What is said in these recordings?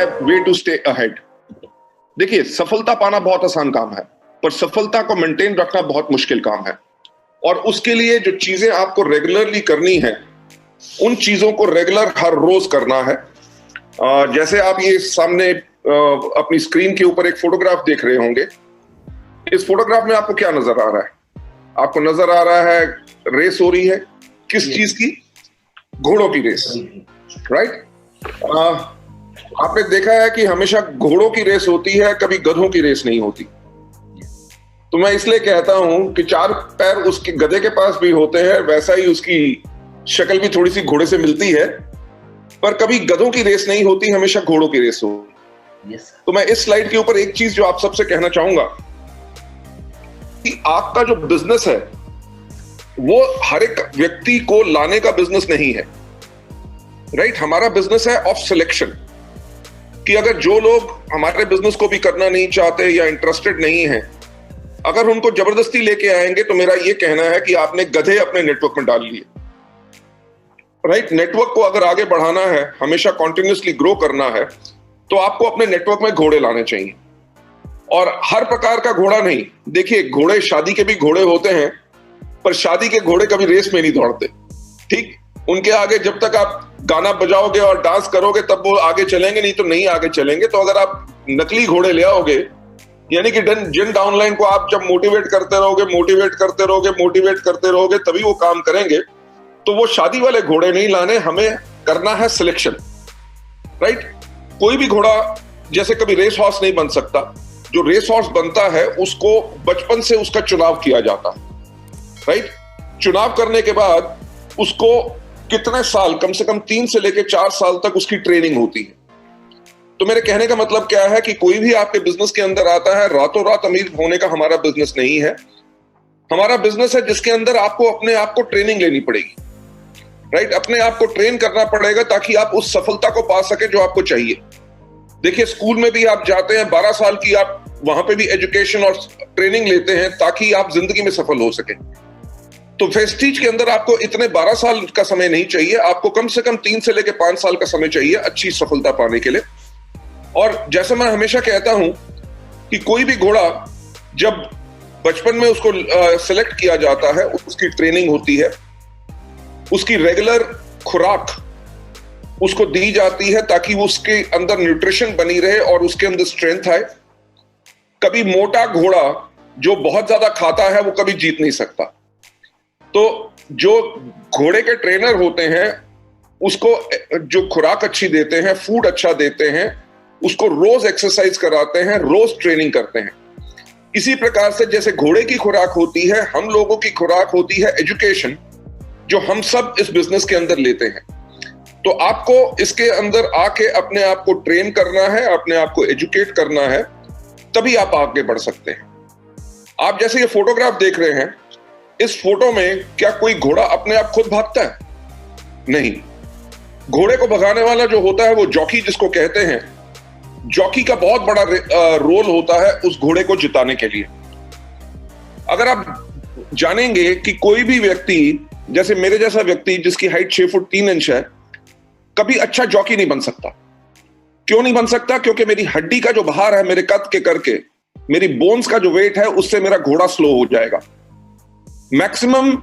Way to stay ahead. देखिए, सफलता पाना बहुत आसान काम है, पर सफलता को मेंटेन रखना बहुत मुश्किल काम है। और उसके लिए जो चीजें आपको रेगुलरली करनी है, उन चीजों को रेगुलर हर रोज करना है। जैसे आप ये सामने अपनी स्क्रीन के ऊपर एक फोटोग्राफ देख रहे होंगे। इस फोटोग्राफ में आपको क्या नजर आ रहा है? आपको नजर आ रहा है रेस हो रही है। किस चीज की? घोड़ों की रेस, राइट? आपने देखा है कि हमेशा घोड़ों की रेस होती है, कभी गधों की रेस नहीं होती। तो मैं इसलिए कहता हूं कि चार पैर उसके गधे के पास भी होते हैं, वैसा ही उसकी शक्ल भी थोड़ी सी घोड़े से मिलती है, पर कभी गधों की रेस नहीं होती, हमेशा घोड़ों की रेस होती। तो मैं इस स्लाइड के ऊपर एक चीज जो आप सबसे कहना चाहूंगा कि आपका जो बिजनेस है वो हर एक व्यक्ति को लाने का बिजनेस नहीं है, राइट? हमारा बिजनेस है ऑफ सिलेक्शन, कि अगर जो लोग हमारे बिजनेस को भी करना नहीं चाहते या इंटरेस्टेड नहीं है, अगर उनको जबरदस्ती लेके आएंगे तो मेरा ये कहना है कि आपने गधे अपने नेटवर्क में डाल लिए, राइट? नेटवर्क को अगर आगे बढ़ाना है, हमेशा कॉन्टिन्यूसली ग्रो करना है, तो आपको अपने नेटवर्क में घोड़े लाने चाहिए। और हर प्रकार का घोड़ा नहीं। देखिए, घोड़े, शादी के भी घोड़े होते हैं, पर शादी के घोड़े कभी रेस में नहीं दौड़ते, ठीक? उनके आगे जब तक आप गाना बजाओगे और डांस करोगे तब वो आगे चलेंगे, नहीं तो नहीं आगे चलेंगे। तो अगर आप नकली घोड़े ले आओगे, यानी कि जिन डाउनलाइन को आप जब मोटिवेट करते रहोगे, तभी वो काम करेंगे। तो वो शादी वाले घोड़े नहीं लाने, हमें करना है सिलेक्शन, राइट? कोई भी घोड़ा जैसे कभी रेस हॉर्स नहीं बन सकता। जो रेस हॉर्स बनता है उसको बचपन से उसका चुनाव किया जाता है, राइट? चुनाव करने के बाद उसको कितने साल, कम से कम 3 से लेकर 4 साल तक उसकी ट्रेनिंग होती है। तो मेरे कहने का मतलब क्या है कि कोई भी आपके बिजनेस के अंदर आता है, रातों रात अमीर होने का हमारा बिजनेस नहीं है। हमारा बिजनेस है जिसके अंदर आपको अपने आप को ट्रेनिंग लेनी पड़ेगी, राइट? अपने आप को ट्रेन करना पड़ेगा ताकि आप उस सफलता को पा सके जो आपको चाहिए। देखिए, स्कूल में भी आप जाते हैं, 12 साल की आप वहां पे भी एजुकेशन और ट्रेनिंग लेते हैं ताकि आप जिंदगी में सफल हो सके। तो वेस्टीज के अंदर आपको इतने 12 साल का समय नहीं चाहिए, आपको कम से कम 3 से लेकर 5 साल का समय चाहिए अच्छी सफलता पाने के लिए। और जैसे मैं हमेशा कहता हूं कि कोई भी घोड़ा जब बचपन में उसको सिलेक्ट किया जाता है, उसकी ट्रेनिंग होती है, उसकी रेगुलर खुराक उसको दी जाती है ताकि उसके अंदर न्यूट्रिशन बनी रहे और उसके अंदर स्ट्रेंथ आए। कभी मोटा घोड़ा जो बहुत ज्यादा खाता है वो कभी जीत नहीं सकता। तो जो घोड़े के ट्रेनर होते हैं उसको जो खुराक अच्छी देते हैं, फूड अच्छा देते हैं, उसको रोज एक्सरसाइज कराते हैं, रोज ट्रेनिंग करते हैं। इसी प्रकार से जैसे घोड़े की खुराक होती है, हम लोगों की खुराक होती है एजुकेशन, जो हम सब इस बिजनेस के अंदर लेते हैं। तो आपको इसके अंदर आके अपने आप को ट्रेन करना है, अपने आप को एजुकेट करना है, तभी आप आगे बढ़ सकते हैं। आप जैसे ये फोटोग्राफ देख रहे हैं, इस फोटो में क्या कोई घोड़ा अपने आप खुद भागता है? नहीं। घोड़े को भगाने वाला जो होता है वो जॉकी जिसको कहते हैं, जॉकी का बहुत बड़ा रोल होता है उस घोड़े को जिताने के लिए। अगर आप जानेंगे कि कोई भी व्यक्ति, जैसे मेरे जैसा व्यक्ति जिसकी हाइट 6 फुट 3 इंच है, कभी अच्छा जॉकी नहीं बन सकता। क्यों नहीं बन सकता? क्योंकि मेरी हड्डी का जो भार है मेरे कद के करके, मेरी बोन्स का जो वेट है, उससे मेरा घोड़ा स्लो हो जाएगा। मैक्सिमम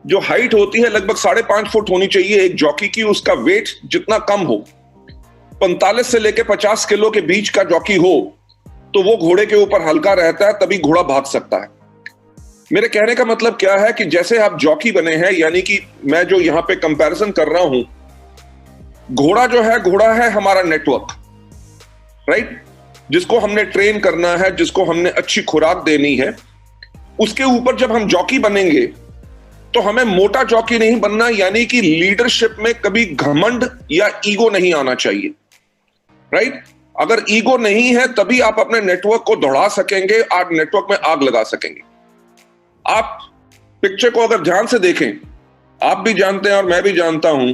जो हाइट होती है लगभग 5.5 फुट होनी चाहिए एक जॉकी की। उसका वेट जितना कम हो, 45 से लेकर 50 किलो के बीच का जॉकी हो, तो वो घोड़े के ऊपर हल्का रहता है, तभी घोड़ा भाग सकता है। मेरे कहने का मतलब क्या है कि जैसे आप जॉकी बने हैं, यानी कि मैं जो यहां पे कंपैरिजन कर रहा हूं, घोड़ा जो है, घोड़ा है हमारा नेटवर्क, राइट? जिसको हमने ट्रेन करना है, जिसको हमने अच्छी खुराक देनी है। उसके ऊपर जब हम जॉकी बनेंगे तो हमें मोटा जॉकी नहीं बनना, यानी कि लीडरशिप में कभी घमंड या ईगो नहीं आना चाहिए, राइट? अगर ईगो नहीं है तभी आप अपने नेटवर्क को दौड़ा सकेंगे, आप नेटवर्क में आग लगा सकेंगे। आप पिक्चर को अगर ध्यान से देखें, आप भी जानते हैं और मैं भी जानता हूं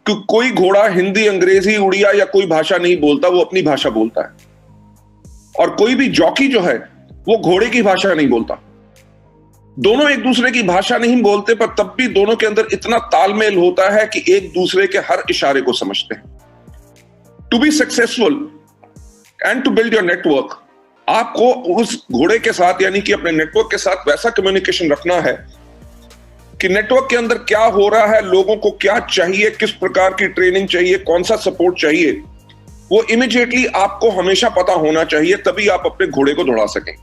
कि कोई घोड़ा हिंदी, अंग्रेजी, उड़िया या कोई भाषा नहीं बोलता, वो अपनी भाषा बोलता है। और कोई भी जॉकी जो है वो घोड़े की भाषा नहीं बोलता। दोनों एक दूसरे की भाषा नहीं बोलते, पर तब भी दोनों के अंदर इतना तालमेल होता है कि एक दूसरे के हर इशारे को समझते हैं। To be successful, and to build your network, आपको उस घोड़े के साथ यानी कि अपने नेटवर्क के साथ वैसा कम्युनिकेशन रखना है कि नेटवर्क के अंदर क्या हो रहा है, लोगों को क्या चाहिए, किस प्रकार की ट्रेनिंग चाहिए, कौन सा सपोर्ट चाहिए, वो इमीडिएटली आपको हमेशा पता होना चाहिए, तभी आप अपने घोड़े को दौड़ा सकें।